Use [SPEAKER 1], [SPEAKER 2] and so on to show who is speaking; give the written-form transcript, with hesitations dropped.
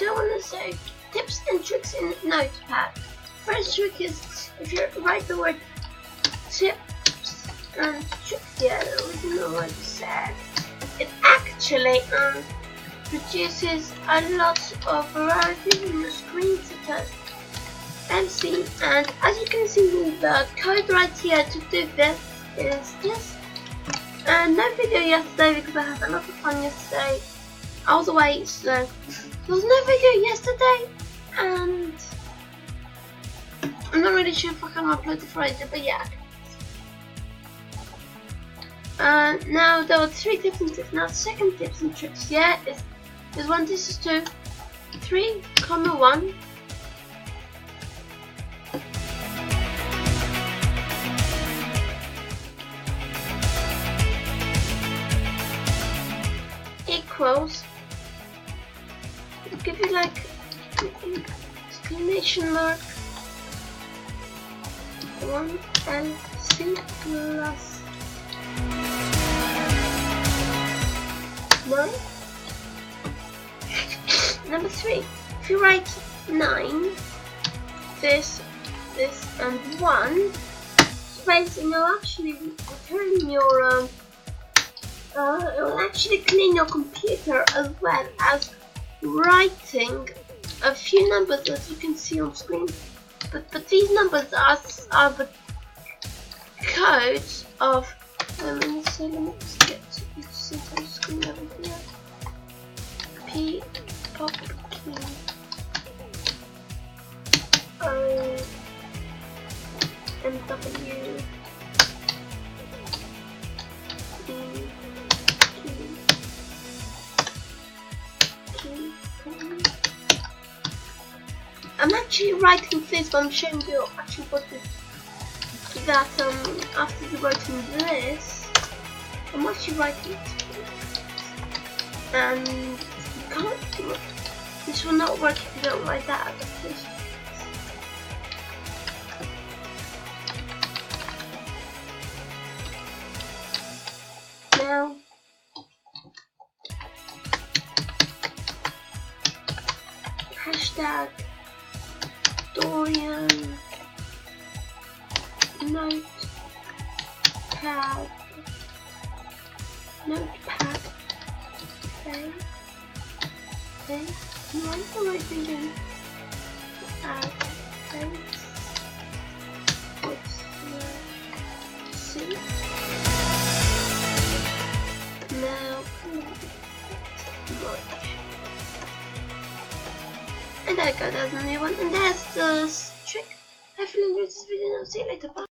[SPEAKER 1] I want to say tips and tricks in notepad. First trick is if you write the word tips and tricks, yeah, I don't know what to say. It actually produces a lot of varieties in the screen such as MC, and as you can see the code right here to do this is this. And no video yesterday because I had a lot of fun yesterday. I was away, so there was no video yesterday, and I'm not really sure if I can upload it Friday, but yeah. Now there were 3 tips and tricks. Now second tips and tricks, yeah, is 1, this is 2, 3, 1. Equals, give you like exclamation mark 1LC plus 9. Number 3, if you write 9, this and 1 space, and you'll actually return your it will actually clean your computer as well as writing a few numbers as you can see on screen. But these numbers are the codes of. Let me just get you to see on screen over here. P pop key O M W E. I'm actually writing this, but I'm showing you actually what is that after the writing this, I'm actually writing it, and you can't do it. This will not work if you don't write that. Now hashtag Dorian notepad okay. Why am I thinking see now and there you go, there's a new one, and there's the trick. Hopefully you enjoyed this video and I'll see you later, bye.